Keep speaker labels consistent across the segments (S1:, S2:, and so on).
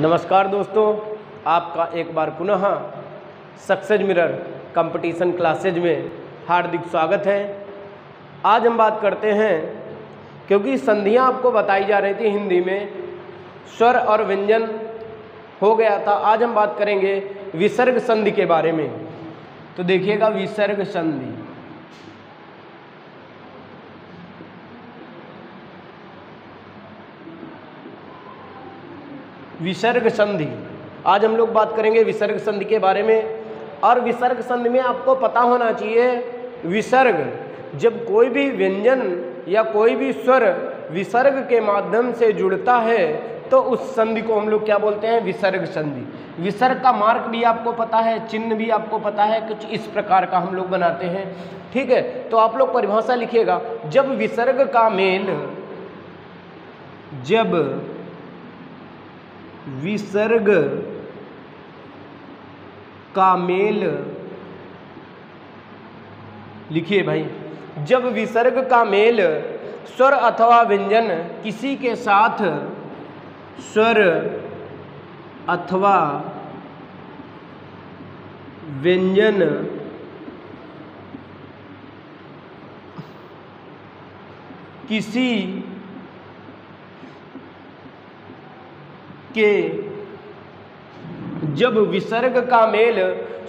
S1: नमस्कार दोस्तों, आपका एक बार पुनः सक्सेस मिरर कंपटीशन क्लासेज में हार्दिक स्वागत है। आज हम बात करते हैं, क्योंकि संधियां आपको बताई जा रही थी हिंदी में, स्वर और व्यंजन हो गया था। आज हम बात करेंगे विसर्ग संधि के बारे में। तो देखिएगा, विसर्ग संधि। विसर्ग संधि, आज हम लोग बात करेंगे विसर्ग संधि के बारे में। और विसर्ग संधि में आपको पता होना चाहिए, विसर्ग जब कोई भी व्यंजन या कोई भी स्वर विसर्ग के माध्यम से जुड़ता है तो उस संधि को हम लोग क्या बोलते हैं? विसर्ग संधि। विसर्ग का मार्ग भी आपको पता है, चिन्ह भी आपको पता है, कुछ इस प्रकार का हम लोग बनाते हैं। ठीक है, तो आप लोग परिभाषा लिखिएगा। जब विसर्ग का मेल, जब विसर्ग का मेल, लिखिए भाई, जब विसर्ग का मेल स्वर अथवा व्यंजन किसी के साथ, स्वर अथवा व्यंजन किसी के, जब विसर्ग का मेल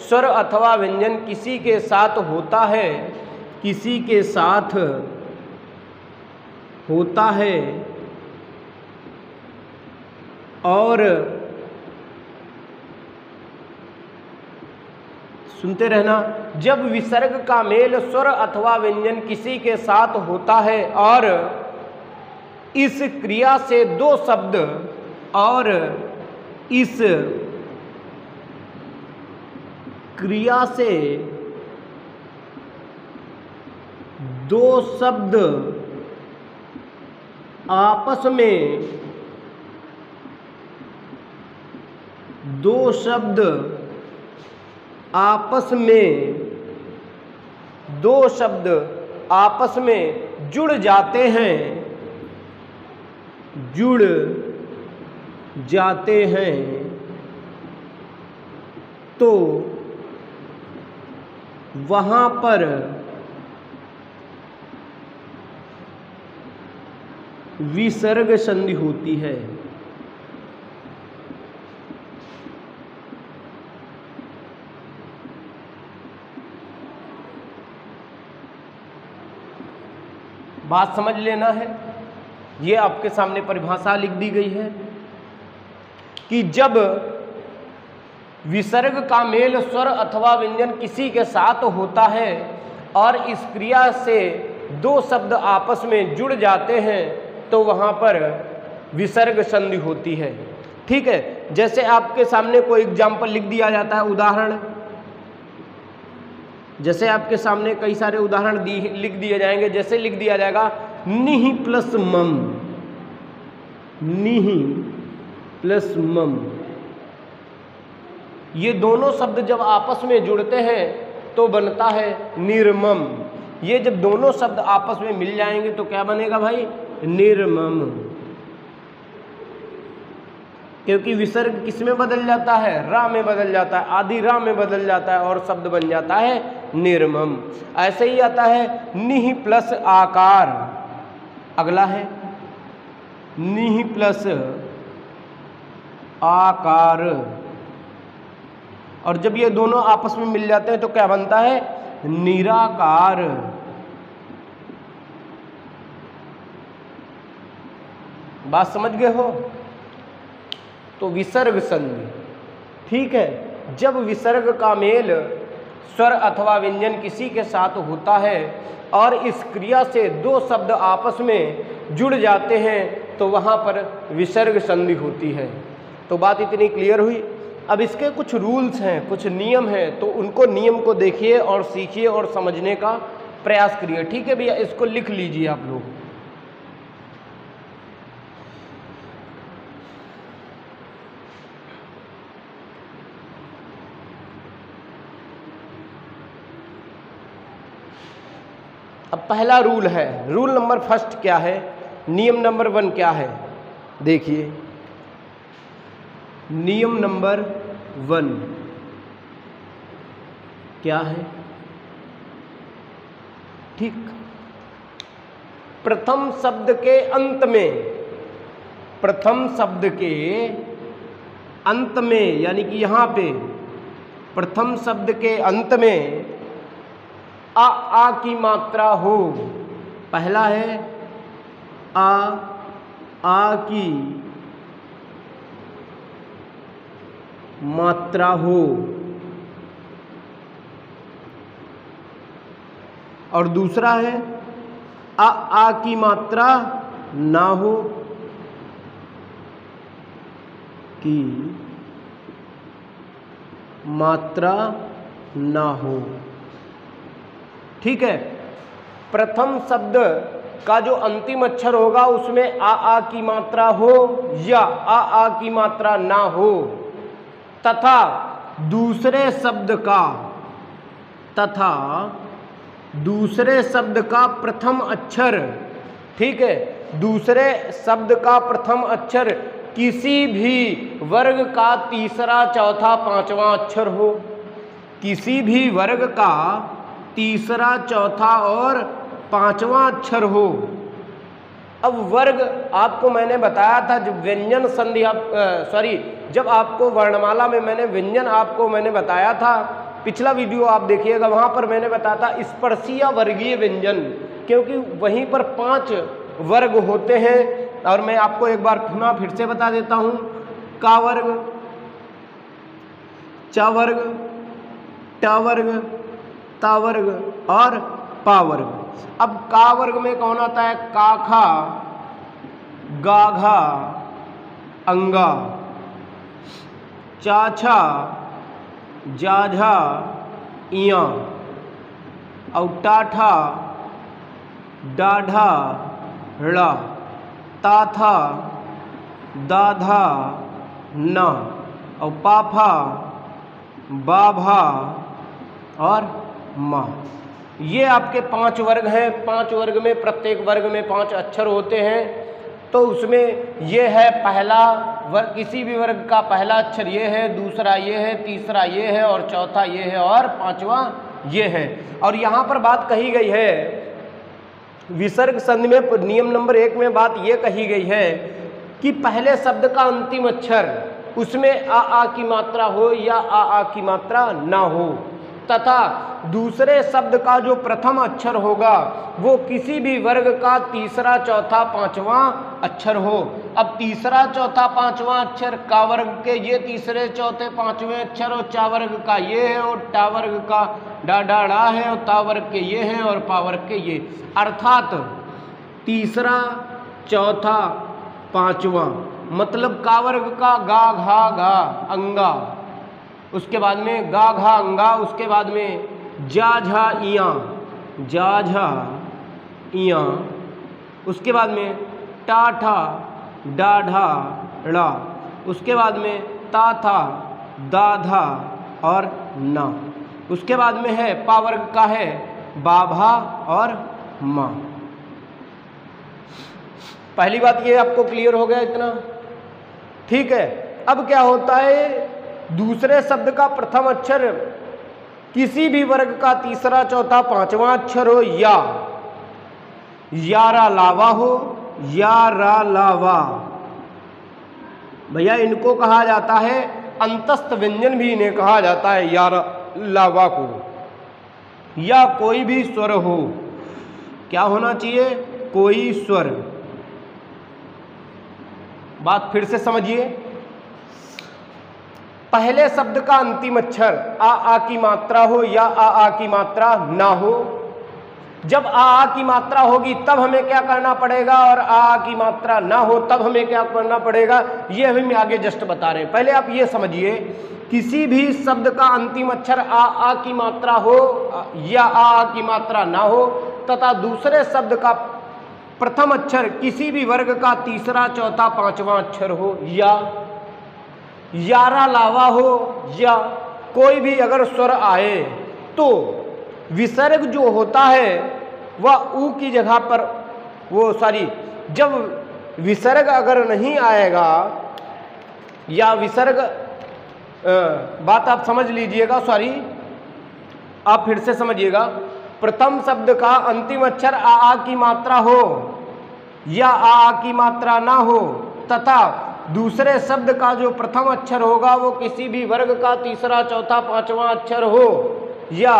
S1: स्वर अथवा व्यंजन किसी के साथ होता है, किसी के साथ होता है और, सुनते रहना, जब विसर्ग का मेल स्वर अथवा व्यंजन किसी के साथ होता है और इस क्रिया से दो शब्द, और इस क्रिया से दो शब्द आपस में, दो शब्द आपस में, दो शब्द आपस में जुड़ जाते हैं, जुड़ जाते हैं, तो वहां पर विसर्ग संधि होती है। बात समझ लेना है, ये आपके सामने परिभाषा लिख दी गई है कि जब विसर्ग का मेल स्वर अथवा व्यंजन किसी के साथ होता है और इस क्रिया से दो शब्द आपस में जुड़ जाते हैं तो वहां पर विसर्ग संधि होती है। ठीक है, जैसे आपके सामने कोई एग्जाम्पल लिख दिया जाता है, उदाहरण, जैसे आपके सामने कई सारे उदाहरण लिख दिए जाएंगे। जैसे लिख दिया जाएगा निहि प्लस मम, निहि प्लस मम, ये दोनों शब्द जब आपस में जुड़ते हैं तो बनता है निर्मम। ये जब दोनों शब्द आपस में मिल जाएंगे तो क्या बनेगा भाई? निर्मम। क्योंकि विसर्ग किस में बदल जाता है? रा में बदल जाता है, आदि रा में बदल जाता है और शब्द बन जाता है निर्मम। ऐसे ही आता है निहि प्लस आकार, अगला है निहि प्लस आकार, और जब ये दोनों आपस में मिल जाते हैं तो क्या बनता है? निराकार। बात समझ गए हो? तो विसर्ग संधि, ठीक है, जब विसर्ग का मेल स्वर अथवा व्यंजन किसी के साथ होता है और इस क्रिया से दो शब्द आपस में जुड़ जाते हैं तो वहां पर विसर्ग संधि होती है। तो बात इतनी क्लियर हुई। अब इसके कुछ रूल्स हैं, कुछ नियम हैं, तो उनको नियम को देखिए और सीखिए और समझने का प्रयास करिए। ठीक है भैया, इसको लिख लीजिए आप लोग। अब पहला रूल है, रूल नंबर फर्स्ट क्या है, नियम नंबर 1 क्या है, देखिए नियम नंबर 1 क्या है? ठीक, प्रथम शब्द के अंत में, प्रथम शब्द के अंत में, यानी कि यहां पे प्रथम शब्द के अंत में आ की मात्रा हो। पहला है आ की मात्रा हो, और दूसरा है आ की मात्रा ना हो, की मात्रा ना हो। ठीक है, प्रथम शब्द का जो अंतिम अक्षर होगा उसमें आ की मात्रा हो या आ की मात्रा ना हो, तथा दूसरे शब्द का प्रथम अक्षर, ठीक है, दूसरे शब्द का प्रथम अक्षर किसी भी वर्ग का तीसरा, चौथा, पांचवा अक्षर हो, किसी भी वर्ग का तीसरा, चौथा और पांचवा अक्षर हो। अब वर्ग आपको मैंने बताया था, जब व्यंजन संधि जब आपको वर्णमाला में मैंने बताया था, पिछला वीडियो आप देखिएगा, वहां पर मैंने बताया था स्पर्शीय वर्गीय व्यंजन, क्योंकि वहीं पर 5 वर्ग होते हैं। और मैं आपको एक बार फिर से बता देता हूं, का वर्ग, च वर्ग, ट वर्ग, ता वर्ग और पा वर्ग। अब का वर्ग में कौन आता है? काखा, गाघा, अंगा, चाछा, जाझा, इया, और टाठा, डाढ़ा, ड़ा, ताथा, दाधा, ना, और पाफा, बाभा और माँ। ये आपके 5 वर्ग हैं। 5 वर्ग में प्रत्येक वर्ग में 5 अक्षर होते हैं। तो उसमें ये है पहला वर्ग, किसी भी वर्ग का पहला अक्षर ये है, दूसरा ये है, तीसरा ये है, और चौथा ये है, और पांचवा ये है। और यहाँ पर बात कही गई है विसर्ग संधि में, नियम नंबर 1 में बात ये कही गई है कि पहले शब्द का अंतिम अक्षर उसमें आ की मात्रा हो या आ की मात्रा ना हो, तथा दूसरे शब्द का जो प्रथम अक्षर होगा वो किसी भी वर्ग का तीसरा, चौथा, पांचवा अक्षर हो। अब तीसरा, चौथा, पांचवा अक्षर का वर्ग के ये तीसरे, चौथे, पांचवें अक्षर, और चा वर्ग का ये है, और टा वर्ग का डा है, और ता वर्ग के ये हैं, और पा वर्ग के ये। अर्थात तीसरा, चौथा, पांचवा, मतलब का वर्ग का गा, घा, घा, अंगा, उसके बाद में गा, घा, अंगा, उसके बाद में जा, झा, इया, जा, झा, इया, उसके बाद में टा, ठा, डा, ढा, ड़ा, उसके बाद में ता, था, दा, धा और ना। उसके बाद में है पा वर्ग का है बाभा और माँ। पहली बात ये आपको क्लियर हो गया इतना? ठीक है। अब क्या होता है, दूसरे शब्द का प्रथम अक्षर किसी भी वर्ग का तीसरा, चौथा, पांचवा अक्षर हो, या रा लावा हो, या रा लावा, भैया इनको कहा जाता है अंतस्थ व्यंजन, भी इन्हें कहा जाता है या रा लावा को। या कोई भी स्वर हो, क्या होना चाहिए? कोई स्वर। बात फिर से समझिए, पहले शब्द का अंतिम अक्षर आ की मात्रा हो या आ की मात्रा ना हो। जब आ की मात्रा होगी तब हमें क्या करना पड़ेगा, और आ की मात्रा ना हो तब हमें क्या करना पड़ेगा, ये हम आगे जस्ट बता रहे हैं। पहले आप ये समझिए, किसी भी शब्द का अंतिम अक्षर आ की मात्रा हो या आ की मात्रा ना हो, तथा दूसरे शब्द का प्रथम अक्षर किसी भी वर्ग का तीसरा, चौथा, पांचवा अक्षर हो, या रा लावा हो, या कोई भी अगर स्वर आए तो विसर्ग जो होता है वह ऊ की जगह पर, जब विसर्ग अगर नहीं आएगा या विसर्ग, बात आप समझ लीजिएगा, सॉरी आप फिर से समझिएगा। प्रथम शब्द का अंतिम अक्षर आ की मात्रा हो या आ की मात्रा ना हो, तथा दूसरे शब्द का जो प्रथम अक्षर होगा वो किसी भी वर्ग का तीसरा, चौथा, पांचवा अक्षर हो या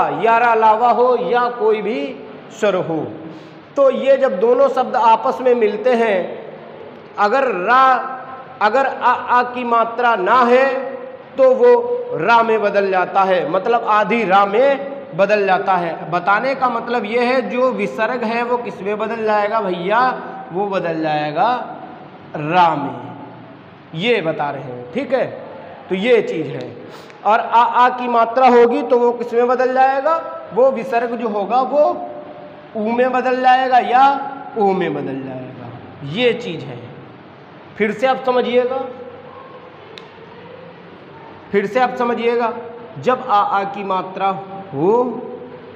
S1: अलावा हो या कोई भी स्वर हो। तो ये जब दोनों शब्द आपस में मिलते हैं, अगर आ की मात्रा ना है तो वो रा में बदल जाता है, मतलब आधी रा में बदल जाता है। बताने का मतलब ये है जो विसर्ग है वो किस में बदल जाएगा भैया, वो बदल जाएगा रा में, ये बता रहे हैं, ठीक है। तो ये चीज है। और आ की मात्रा होगी तो वो किस में बदल जाएगा, वो विसर्ग जो होगा वो ऊ में बदल जाएगा या ऊ में बदल जाएगा, ये चीज है। फिर से आप समझिएगा, फिर से आप समझिएगा। जब आ की मात्रा हो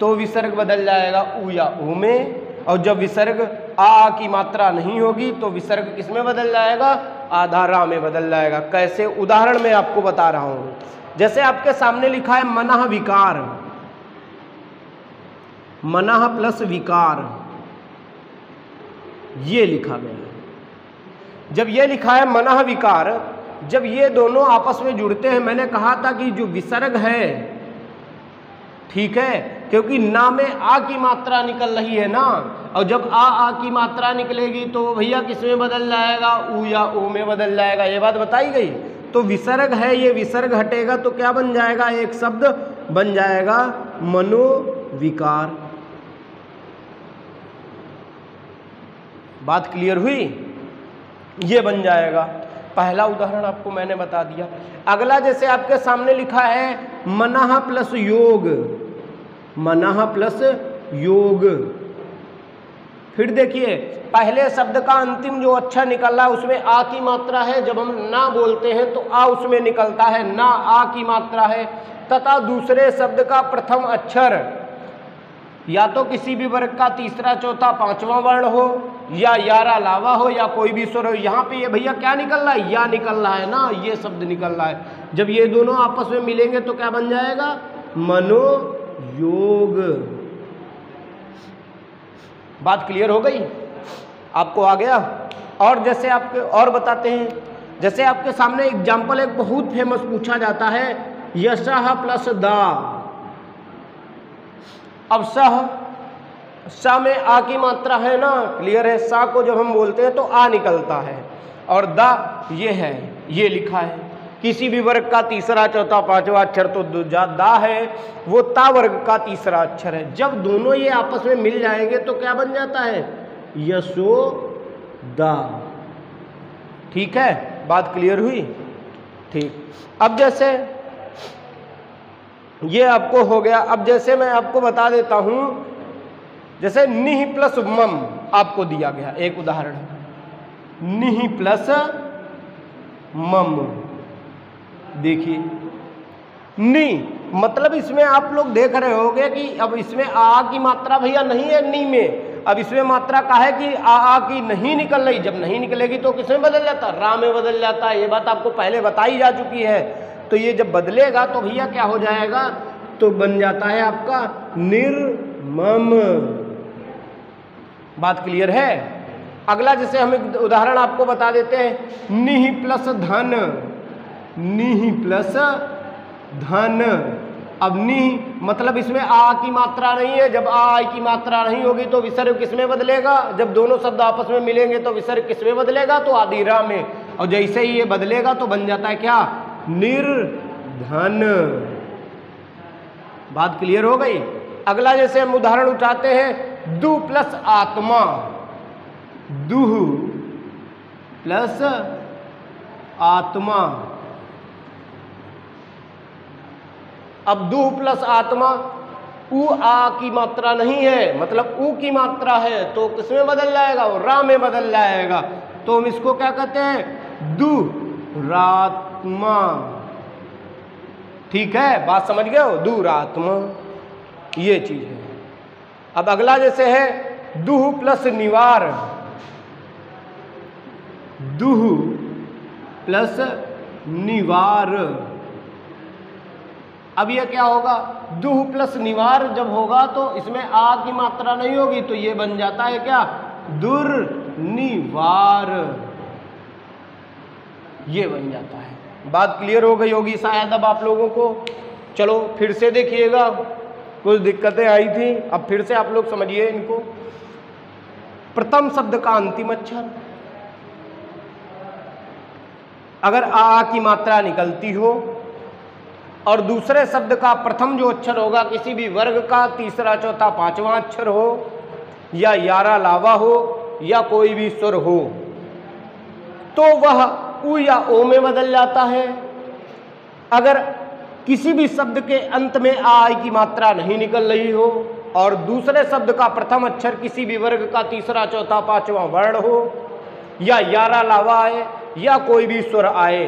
S1: तो विसर्ग बदल जाएगा ऊ या ऊ में, और जब विसर्ग आ की मात्रा नहीं होगी तो विसर्ग किस में बदल जाएगा, आधा रा में बदल जाएगा। कैसे, उदाहरण में आपको बता रहा हूं। जैसे आपके सामने लिखा है मनः विकार, मनः प्लस विकार, ये लिखा गया है। जब ये लिखा है मनः विकार, जब ये दोनों आपस में जुड़ते हैं, मैंने कहा था कि जो विसर्ग है, ठीक है, क्योंकि ना में आ की मात्रा निकल रही है ना, और जब आ की मात्रा निकलेगी तो भैया किस में बदल जाएगा, ऊ या ओ में बदल जाएगा, ये बात बताई गई। तो विसर्ग है, ये विसर्ग हटेगा तो क्या बन जाएगा, एक शब्द बन जाएगा मनोविकार। बात क्लियर हुई, ये बन जाएगा। पहला उदाहरण आपको मैंने बता दिया। अगला जैसे आपके सामने लिखा है मनः प्लस योग, मनः प्लस योग। फिर देखिए पहले शब्द का अंतिम जो अक्षर निकल रहा है उसमें आ की मात्रा है, जब हम ना बोलते हैं तो आ उसमें निकलता है, ना आ की मात्रा है, तथा दूसरे शब्द का प्रथम अक्षर या तो किसी भी वर्ग का तीसरा, चौथा, पांचवा वर्ण हो या अलावा हो या कोई भी स्वर हो। यहाँ पे ये भैया क्या निकल रहा है, या निकल रहा है ना, ये शब्द निकल रहा है। जब ये दोनों आपस में मिलेंगे तो क्या बन जाएगा, मनोयोग। बात क्लियर हो गई, आपको आ गया। और जैसे आपके और बताते हैं, जैसे आपके सामने एग्जाम्पल एक बहुत फेमस पूछा जाता है, यशः प्लस दा। अब सा में आ की मात्रा है ना, क्लियर है। सा को जब हम बोलते हैं तो आ निकलता है, और दा ये है, ये लिखा है किसी भी वर्ग का तीसरा, चौथा, पांचवा अक्षर, तो दा है वो ता वर्ग का तीसरा अक्षर है। जब दोनों ये आपस में मिल जाएंगे तो क्या बन जाता है, यशोदा। ठीक है, बात क्लियर हुई, ठीक। अब जैसे ये आपको हो गया। अब जैसे मैं आपको बता देता हूं, जैसे निह प्लस मम आपको दिया गया, एक उदाहरण है निह प्लस मम। देखिए नी, मतलब इसमें आप लोग देख रहे होंगे कि अब इसमें आ की मात्रा भैया नहीं है नी में, अब इसमें मात्रा का है कि आ की नहीं निकल रही। जब नहीं निकलेगी तो किसमें बदल जाता, रा में बदल जाता है। ये बात आपको पहले बताई जा चुकी है। तो ये जब बदलेगा तो भैया क्या हो जाएगा, तो बन जाता है आपका निर्मम। बात क्लियर है। अगला जैसे हम एक उदाहरण आपको बता देते हैं, निह प्लस धन, निह प्लस धन। अब निह मतलब इसमें आ की मात्रा नहीं है, जब आ की मात्रा नहीं होगी तो विसर्ग किसमें बदलेगा, जब दोनों शब्द आपस में मिलेंगे तो विसर्ग किसमें बदलेगा, तो आधी रा में। और जैसे ही ये बदलेगा तो बन जाता है क्या, निर्धन। बात क्लियर हो गई। अगला जैसे हम उदाहरण उठाते हैं, दु प्लस आत्मा, दुह प्लस आत्मा। अब दु प्लस आत्मा, उ आ की मात्रा नहीं है, मतलब उ की मात्रा है, तो किसमें बदल जाएगा, वो रा में बदल जाएगा। तो हम इसको क्या कहते हैं, दुरात्मा। ठीक है, बात समझ गए हो, दुरात्मा, ये चीज है। अब अगला जैसे है दुह प्लस निवार, दुह प्लस निवार। अब ये क्या होगा, दुह प्लस निवार जब होगा तो इसमें आ की मात्रा नहीं होगी, तो ये बन जाता है क्या, दुर्निवार, ये बन जाता है। बात क्लियर हो गई होगी शायद अब आप लोगों को। चलो फिर से देखिएगा, कुछ दिक्कतें आई थी, अब फिर से आप लोग समझिए इनको। प्रथम शब्द का अंतिम अक्षर, अगर आ की मात्रा निकलती हो और दूसरे शब्द का प्रथम जो अक्षर होगा किसी भी वर्ग का तीसरा चौथा पांचवा अक्षर हो, या यारा लावा हो, या कोई भी स्वर हो, तो वह उ या ओ में बदल जाता है। अगर किसी भी शब्द के अंत में आ की मात्रा नहीं निकल रही हो और दूसरे शब्द का प्रथम अक्षर किसी भी वर्ग का तीसरा चौथा पांचवा वर्ण हो, या यारा लावा आए, या कोई भी स्वर आए,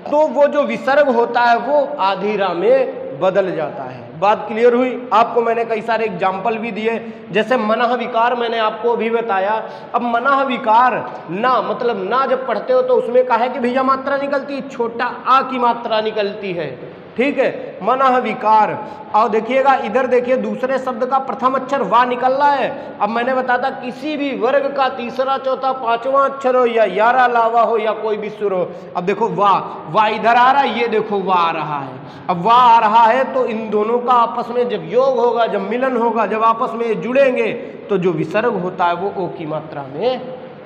S1: तो वो जो विसर्ग होता है वो आधीरा में बदल जाता है। बात क्लियर हुई। आपको मैंने कई सारे एग्जाम्पल भी दिए, जैसे मनः विकार मैंने आपको अभी बताया। अब मनः विकार ना, मतलब ना जब पढ़ते हो तो उसमें कहा है कि भैया मात्रा निकलती है, छोटा आ की मात्रा निकलती है, ठीक है, मनः विकार। और देखिएगा इधर देखिए, दूसरे शब्द का प्रथम अक्षर वा निकल रहा है। अब मैंने बताया था किसी भी वर्ग का तीसरा चौथा पांचवा अक्षर हो, या यारा लावा हो, या कोई भी सुर हो। अब देखो वा इधर आ रहा है, ये देखो वा आ रहा है। अब वा आ रहा है तो इन दोनों का आपस में जब योग होगा, जब मिलन होगा, जब आपस में जुड़ेंगे, तो जो विसर्ग होता है वो ओ की मात्रा में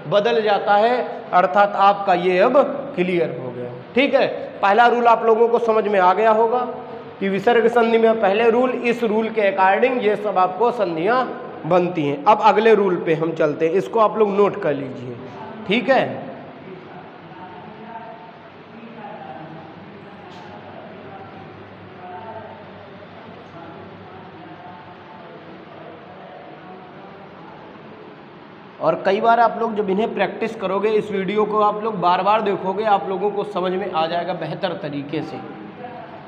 S1: बदल जाता है। अर्थात आपका ये अब क्लियर हो गया, ठीक है। पहला रूल आप लोगों को समझ में आ गया होगा कि विसर्ग संधि में पहले रूल, इस रूल के अकॉर्डिंग ये सब आपको संधियां बनती हैं। अब अगले रूल पे हम चलते हैं, इसको आप लोग नोट कर लीजिए, ठीक है। और कई बार आप लोग जब इन्हें प्रैक्टिस करोगे, इस वीडियो को आप लोग बार बार देखोगे, आप लोगों को समझ में आ जाएगा बेहतर तरीके से।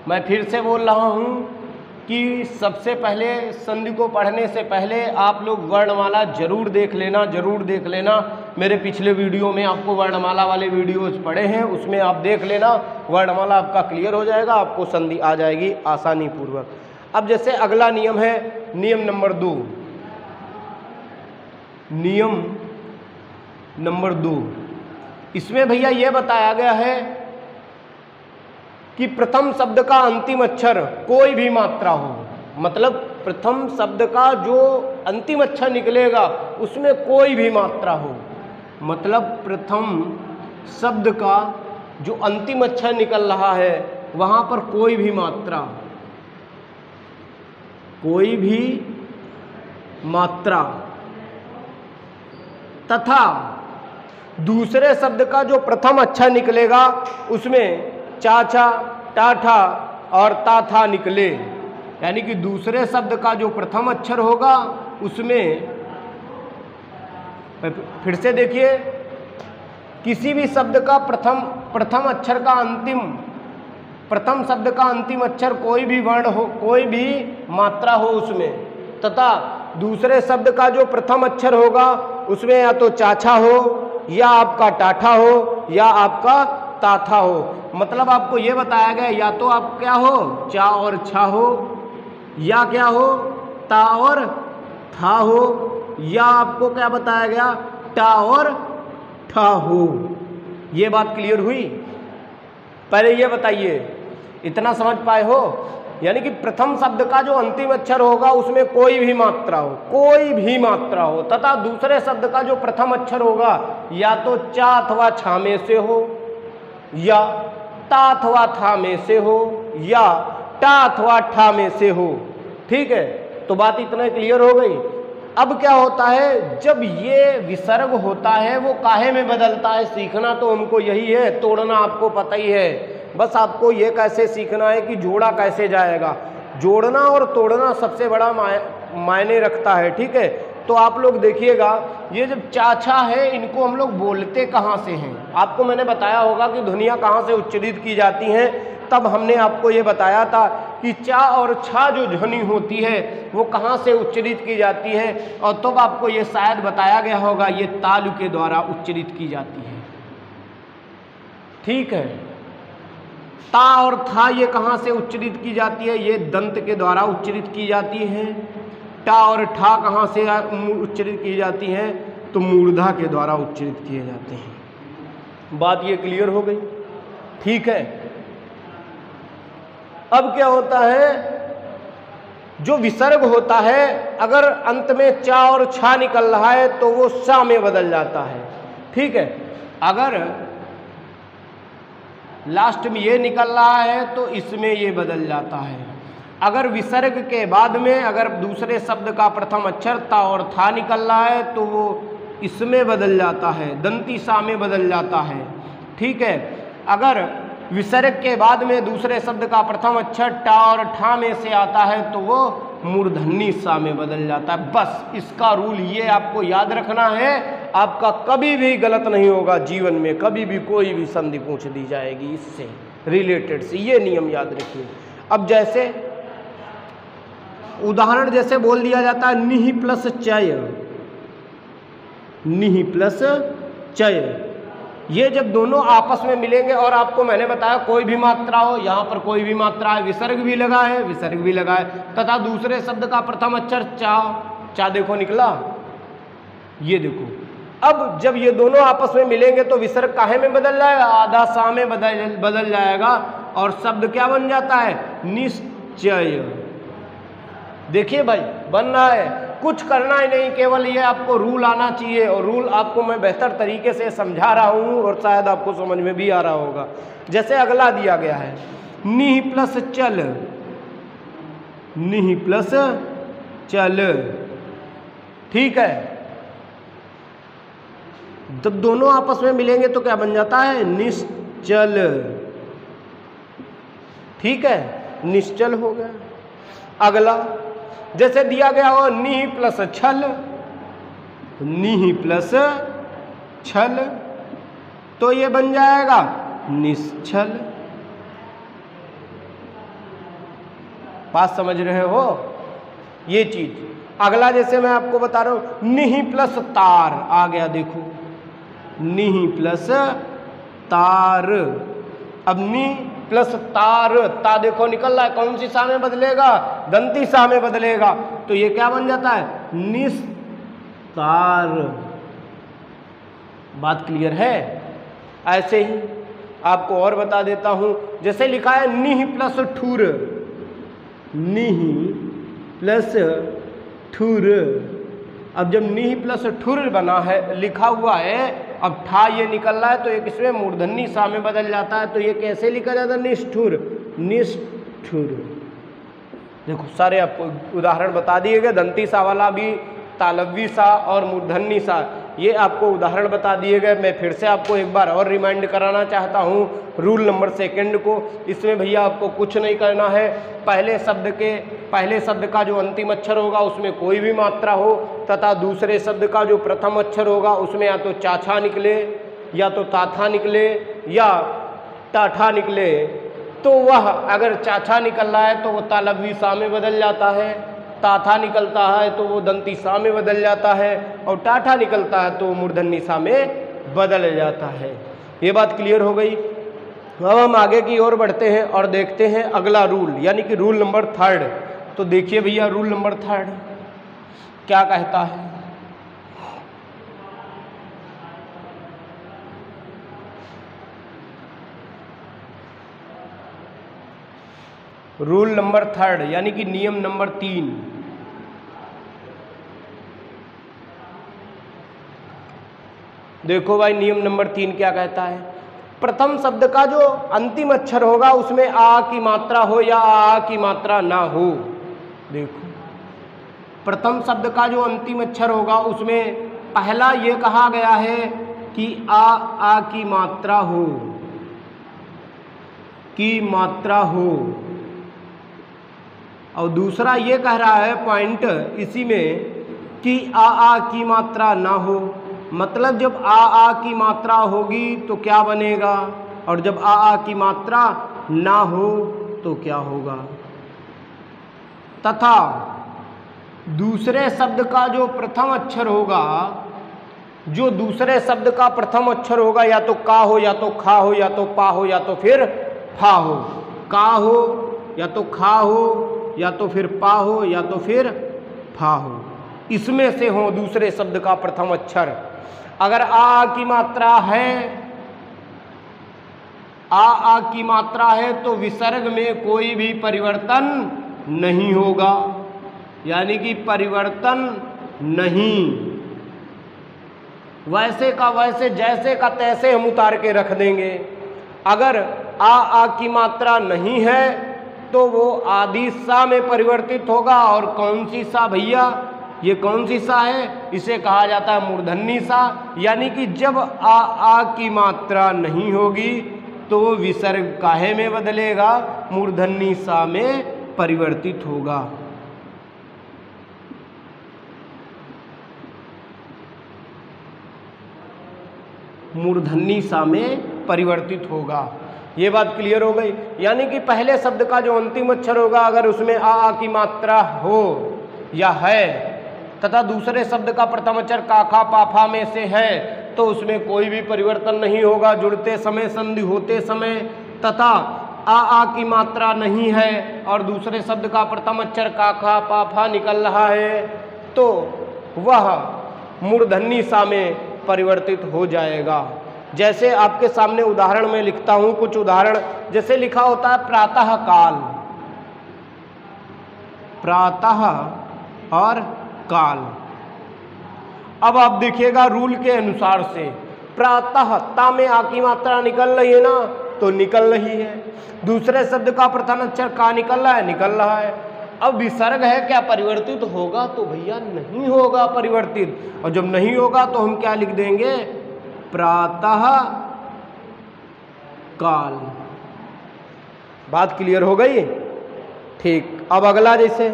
S1: मैं फिर से बोल रहा हूँ कि सबसे पहले संधि को पढ़ने से पहले आप लोग वर्णमाला जरूर देख लेना, जरूर देख लेना। मेरे पिछले वीडियो में आपको वर्णमाला वाले वीडियोज पढ़े हैं, उसमें आप देख लेना, वर्णमाला आपका क्लियर हो जाएगा, आपको संधि आ जाएगी आसानी पूर्वक। अब जैसे अगला नियम है नियम नंबर 2, नियम नंबर 2, इसमें भैया ये बताया गया है कि प्रथम शब्द का अंतिम अक्षर कोई भी मात्रा हो, मतलब प्रथम शब्द का जो अंतिम अक्षर निकलेगा उसमें कोई भी मात्रा हो, मतलब प्रथम शब्द का जो अंतिम अक्षर निकल रहा है वहां पर कोई भी मात्रा, कोई भी मात्रा, तथा दूसरे शब्द का जो प्रथम अक्षर निकलेगा उसमें चाचा, टाठा और ताथा निकले। यानी कि दूसरे शब्द का जो प्रथम अक्षर होगा उसमें, फिर से देखिए, किसी भी शब्द का प्रथम अक्षर का अंतिम, प्रथम शब्द का अंतिम अक्षर कोई भी वर्ण हो, कोई भी मात्रा हो उसमें, तथा दूसरे शब्द का जो प्रथम अक्षर होगा उसमें या तो चाचा हो, या आपका टाठा हो, या आपका ताथा हो। मतलब आपको ये बताया गया या तो आप क्या हो, चा और छा हो, या क्या हो, ता और था हो, या आपको क्या बताया गया, टा और ठा हो। ये बात क्लियर हुई? पहले ये बताइए, इतना समझ पाए हो? यानी कि प्रथम शब्द का जो अंतिम अक्षर होगा उसमें कोई भी मात्रा हो, कोई भी मात्रा हो, तथा दूसरे शब्द का जो प्रथम अक्षर होगा या तो चा अथवा छा में से हो, या ता अथवा था में से हो, या टा अथवा ठा में से हो। ठीक है, तो बात इतना क्लियर हो गई। अब क्या होता है, जब ये विसर्ग होता है वो काहे में बदलता है, सीखना तो हमको यही है, तोड़ना आपको पता ही है। बस आपको ये कैसे सीखना है कि जोड़ा कैसे जाएगा। जोड़ना और तोड़ना सबसे बड़ा मायने रखता है। ठीक है, तो आप लोग देखिएगा, ये जब चाचा है इनको हम लोग बोलते कहाँ से हैं? आपको मैंने बताया होगा कि ध्वनियाँ कहाँ से उच्चारित की जाती हैं। तब हमने आपको ये बताया था कि चा और छा जो ध्वनि होती है वो कहाँ से उच्चारित की जाती है, और तब आपको ये शायद बताया गया होगा ये तालु के द्वारा उच्चारित की जाती है। ठीक है, ता और था ये कहाँ से उच्चरित की जाती है? ये दंत के द्वारा उच्चरित की जाती है। टा और ठा कहाँ से उच्चरित की जाती हैं? तो मूर्धा के द्वारा उच्चरित किए जाते हैं। बात ये क्लियर हो गई, ठीक है। अब क्या होता है, जो विसर्ग होता है अगर अंत में चा और छा निकल रहा है तो वो सा में बदल जाता है, ठीक है। अगर लास्ट में ये निकल रहा है तो इसमें ये बदल जाता है। अगर विसर्ग के बाद में अगर दूसरे शब्द का प्रथम अक्षर ता और था निकल रहा है तो वो इसमें बदल जाता है, दंती सा में बदल जाता है, ठीक है। अगर विसर्ग के बाद में दूसरे शब्द का प्रथम अक्षर टा और ठा में से आता है तो वो मूर्धन्य सा में बदल जाता है। बस इसका रूल ये आपको याद रखना है, आपका कभी भी गलत नहीं होगा जीवन में, कभी भी कोई भी संधि पूछ दी जाएगी इससे रिलेटेड से, ये नियम याद रखिए। अब जैसे उदाहरण जैसे बोल दिया जाता है निहि प्लस चय, निहि प्लस चय, ये जब दोनों आपस में मिलेंगे और आपको मैंने बताया कोई भी मात्रा हो, यहाँ पर कोई भी मात्रा है, विसर्ग भी लगा है, विसर्ग भी लगा है, तथा दूसरे शब्द का प्रथम अक्षर चा, चा देखो निकला, ये देखो। अब जब ये दोनों आपस में मिलेंगे तो विसर्ग काहे में बदल जाएगा? आधा सा में बदल जाएगा और शब्द क्या बन जाता है? निश्चय। देखिए भाई बन रहा है, कुछ करना ही नहीं, केवल ये आपको रूल आना चाहिए, और रूल आपको मैं बेहतर तरीके से समझा रहा हूँ और शायद आपको समझ में भी आ रहा होगा। जैसे अगला दिया गया है निहि प्लस चल, निहि प्लस चल, ठीक है। जब दोनों आपस में मिलेंगे तो क्या बन जाता है? निश्चल, ठीक है, निश्चल हो गया। अगला जैसे दिया गया हो निहि प्लस छल, निहि प्लस छल, तो ये बन जाएगा निश्चल। बात समझ रहे हो ये चीज? अगला जैसे मैं आपको बता रहा हूं निहि प्लस तार आ गया, देखो निहि प्लस तार। अब नि प्लस तार, ता देखो निकल रहा है, कौन सी सा में बदलेगा? दंती सा में बदलेगा, तो ये क्या बन जाता है? निस्तार। बात क्लियर है? ऐसे ही आपको और बता देता हूं, जैसे लिखा है निहि प्लस ठुर, निहि प्लस ठुर। अब जब निहि प्लस ठुर बना है, लिखा हुआ है, अब ठा ये निकल रहा है तो एक इसमें मूर्धन्य सा में बदल जाता है, तो ये कैसे लिखा जाता है? निष्ठुर, निष्ठुर। देखो सारे आपको उदाहरण बता दिए गए, दंती सा वाला भी, तालव्य सा और मूर्धन्य सा, ये आपको उदाहरण बता दिए गए। मैं फिर से आपको एक बार और रिमाइंड कराना चाहता हूँ रूल नंबर 2 को। इसमें भैया आपको कुछ नहीं करना है, पहले शब्द का जो अंतिम अक्षर होगा उसमें कोई भी मात्रा हो, तथा दूसरे शब्द का जो प्रथम अक्षर होगा उसमें या तो चाछा निकले, या तो ताथा निकले, या टाठा निकले। तो वह अगर चाछा निकल रहा है तो वो तालव्य सा में बदल जाता है, ताथा निकलता है तो वो दंती सा में बदल जाता है, और टाठा निकलता है तो मूर्धन्य सा में बदल जाता है। ये बात क्लियर हो गई। अब हम आगे की ओर बढ़ते हैं और देखते हैं अगला रूल, यानी कि रूल नंबर 3। तो देखिए भैया रूल नंबर 3 क्या कहता है। रूल नंबर 3 यानी कि नियम नंबर 3। देखो भाई नियम नंबर 3 क्या कहता है। प्रथम शब्द का जो अंतिम अक्षर होगा उसमें आ की मात्रा हो या आ की मात्रा ना हो। देखो प्रथम शब्द का जो अंतिम अक्षर होगा उसमें पहला ये कहा गया है कि आ की मात्रा हो, की मात्रा हो, और दूसरा ये कह रहा है पॉइंट इसी में कि आ की मात्रा ना हो। मतलब जब आ की मात्रा होगी तो क्या बनेगा, और जब आ की मात्रा ना हो तो क्या होगा। तथा दूसरे शब्द का जो प्रथम अक्षर होगा, जो दूसरे शब्द का प्रथम अक्षर होगा, या तो का हो, या तो खा हो, या तो पा हो, या तो फिर फा हो, का हो या तो खा हो या तो फिर पा हो या तो फिर फा हो, इसमें से हो दूसरे शब्द का प्रथम अक्षर। अगर आ की मात्रा है, आ की मात्रा है तो विसर्ग में कोई भी परिवर्तन नहीं होगा, यानी कि परिवर्तन नहीं, वैसे का वैसे जैसे का तैसे हम उतार के रख देंगे। अगर आ की मात्रा नहीं है तो वो आदि सा में परिवर्तित होगा। और कौन सी सा भैया, ये कौन सी सा है, इसे कहा जाता है मूर्धन्य सा। यानी कि जब आ की मात्रा नहीं होगी तो विसर्ग काहे में बदलेगा, मूर्धन्य सा में परिवर्तित होगा। मूर्धन्य सा में परिवर्तित होगा। ये बात क्लियर हो गई। यानी कि पहले शब्द का जो अंतिम अक्षर होगा अगर उसमें आ की मात्रा हो या है तथा दूसरे शब्द का प्रथम अक्षर का खा पा फा में से है तो उसमें कोई भी परिवर्तन नहीं होगा जुड़ते समय, संधि होते समय। तथा आ की मात्रा नहीं है और दूसरे शब्द का प्रथम अक्षर का खा पा फा निकल रहा है तो वह मूर्धन्य सा में परिवर्तित हो जाएगा। जैसे आपके सामने उदाहरण में लिखता हूं, कुछ उदाहरण जैसे लिखा होता है प्रातः काल, प्रातः और काल। अब आप देखिएगा रूल के अनुसार से प्रातः ता में आ की मात्रा निकल रही है ना, तो निकल रही है। दूसरे शब्द का प्रथम अक्षर का निकल रहा है, निकल रहा है। अब विसर्ग है, क्या परिवर्तित होगा, तो भैया नहीं होगा परिवर्तित। और जब नहीं होगा तो हम क्या लिख देंगे, प्रातः काल। बात क्लियर हो गई, ठीक। अब अगला जैसे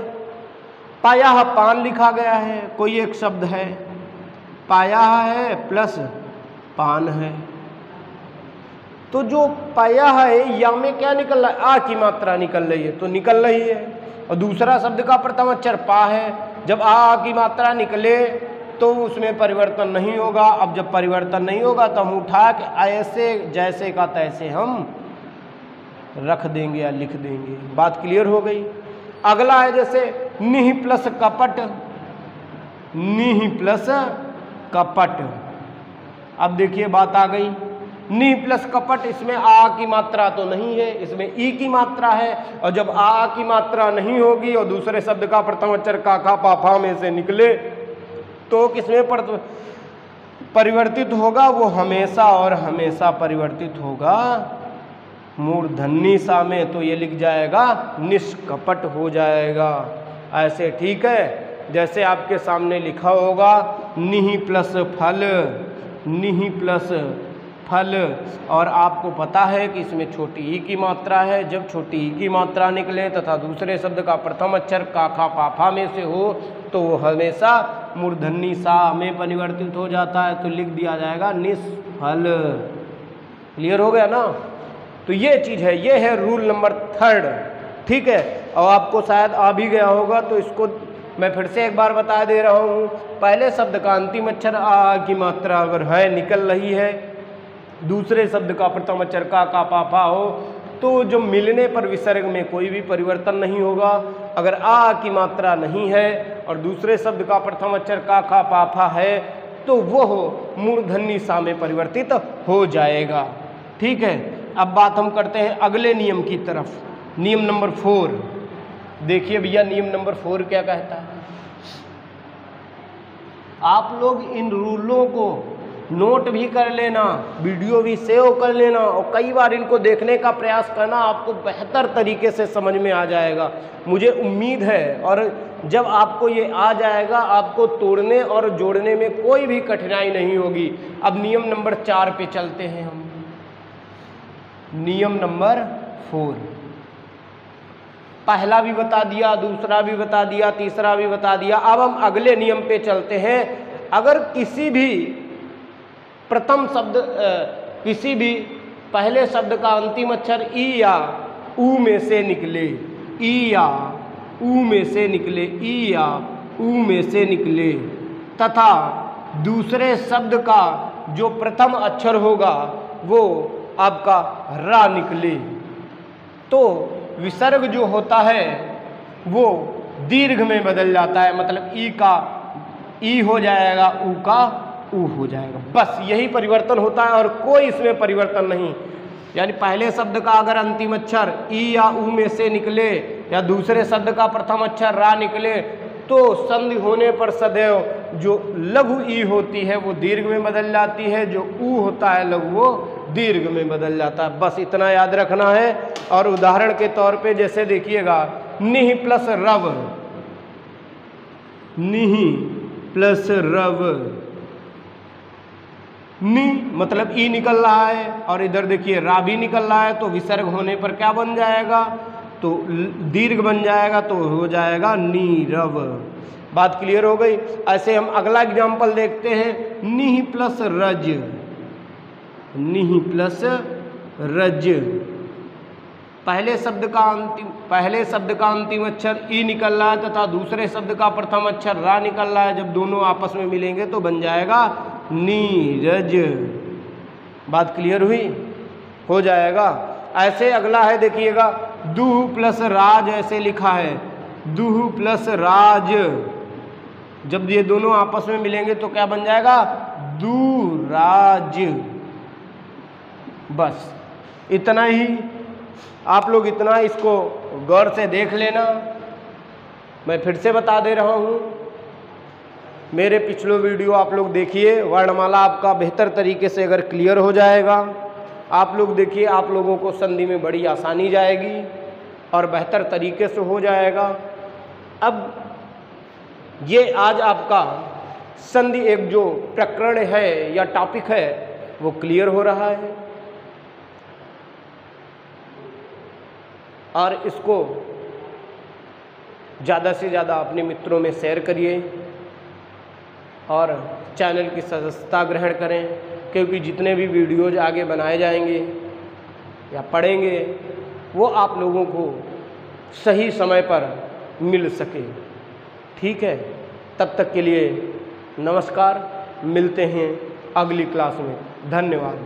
S1: पाया पान लिखा गया है, कोई एक शब्द है, पाया है प्लस पान है, तो जो पाया है या में क्या निकल रहा है, आ की मात्रा निकल रही है, तो निकल रही है। और दूसरा शब्द का प्रथम अक्षर पा है, जब आ की मात्रा निकले तो उसमें परिवर्तन नहीं होगा। अब जब परिवर्तन नहीं होगा तो हम उठा के ऐसे जैसे का तैसे हम रख देंगे या लिख देंगे। बात क्लियर हो गई। अगला है जैसे निह प्लस कपट, निह प्लस कपट। अब देखिए बात आ गई, निह प्लस कपट, इसमें आ की मात्रा तो नहीं है, इसमें ई की मात्रा है। और जब आ की मात्रा नहीं होगी और दूसरे शब्द का प्रथम अक्षर का खा पा फा में से निकले तो किसमें परिवर्तित होगा, वो हमेशा और हमेशा परिवर्तित होगा मूर्धन्य सा में। तो ये लिख जाएगा निष्कपट हो जाएगा ऐसे, ठीक है। जैसे आपके सामने लिखा होगा निह प्लस फल, निह प्लस फल। और आपको पता है कि इसमें छोटी ई की मात्रा है, जब छोटी ई की मात्रा निकले तथा दूसरे शब्द का प्रथम अक्षर का खा पा फा में से हो तो वो हमेशा मूर्धन्य सा में परिवर्तित हो जाता है, तो लिख दिया जाएगा निष्फल। क्लियर हो गया ना। तो ये चीज़ है, ये है रूल नंबर 3, ठीक है। और आपको शायद आ भी गया होगा तो इसको मैं फिर से एक बार बता दे रहा हूँ। पहले शब्द का अंतिम अक्षर आ की मात्रा अगर है निकल रही है, दूसरे शब्द का प्रथम अक्षर का पा फा हो तो जो मिलने पर विसर्ग में कोई भी परिवर्तन नहीं होगा। अगर आ की मात्रा नहीं है और दूसरे शब्द का प्रथम अक्षर का खा पा फा है तो वह मूर्धन्य सा में परिवर्तित हो जाएगा, ठीक है। अब बात हम करते हैं अगले नियम की तरफ, नियम नंबर 4। देखिए भैया नियम नंबर 4 क्या कहता है। आप लोग इन रूलों को नोट भी कर लेना, वीडियो भी सेव कर लेना और कई बार इनको देखने का प्रयास करना, आपको बेहतर तरीके से समझ में आ जाएगा मुझे उम्मीद है। और जब आपको ये आ जाएगा आपको तोड़ने और जोड़ने में कोई भी कठिनाई नहीं होगी। अब नियम नंबर 4 पे चलते हैं हम। नियम नंबर 4, पहला भी बता दिया, दूसरा भी बता दिया, तीसरा भी बता दिया। अब हम अगले नियम पे चलते हैं। अगर किसी भी प्रथम शब्द किसी भी पहले शब्द का अंतिम अक्षर ई या ऊ में से निकले, ई या ऊ में से निकले, ई या ऊ में से निकले तथा दूसरे शब्द का जो प्रथम अक्षर होगा वो आपका रा निकले, तो विसर्ग जो होता है वो दीर्घ में बदल जाता है, मतलब ई का ई हो जाएगा, ऊ का ऊ हो जाएगा। बस यही परिवर्तन होता है और कोई इसमें परिवर्तन नहीं। यानी पहले शब्द का अगर अंतिम अक्षर ई या ऊ में से निकले या दूसरे शब्द का प्रथम अक्षर रा निकले तो संधि होने पर सदैव जो लघु ई होती है वो दीर्घ में बदल जाती है, जो ऊ होता है लघु वो दीर्घ में बदल जाता है। बस इतना याद रखना है। और उदाहरण के तौर पे जैसे देखिएगा निह प्लस रव, निह प्लस रव, नि मतलब ई निकल रहा है और इधर देखिए रा भी निकल रहा है, तो विसर्ग होने पर क्या बन जाएगा, तो दीर्घ बन जाएगा, तो हो जाएगा नीरव। बात क्लियर हो गई। ऐसे हम अगला एग्जाम्पल देखते हैं, निह प्लस रज, निह प्लस रज। पहले शब्द का अंतिम अक्षर ई निकल रहा है तथा दूसरे शब्द का प्रथम अक्षर रा निकल रहा है, जब दोनों आपस में मिलेंगे तो बन जाएगा नीरज। बात क्लियर हुई, हो जाएगा। ऐसे अगला है देखिएगा दूह प्लस राज, ऐसे लिखा है दूह प्लस राज, जब ये दोनों आपस में मिलेंगे तो क्या बन जाएगा, दूराज। बस इतना ही, आप लोग इतना इसको गौर से देख लेना। मैं फिर से बता दे रहा हूँ, मेरे पिछले वीडियो आप लोग देखिए, वर्णमाला आपका बेहतर तरीके से अगर क्लियर हो जाएगा, आप लोग देखिए, आप लोगों को संधि में बड़ी आसानी जाएगी और बेहतर तरीके से हो जाएगा। अब ये आज आपका संधि एक जो प्रकरण है या टॉपिक है वो क्लियर हो रहा है और इसको ज़्यादा से ज़्यादा अपने मित्रों में शेयर करिए और चैनल की सदस्यता ग्रहण करें, क्योंकि जितने भी वीडियोज आगे बनाए जाएंगे या पढ़ेंगे वो आप लोगों को सही समय पर मिल सके। ठीक है, तब तक के लिए नमस्कार, मिलते हैं अगली क्लास में। धन्यवाद।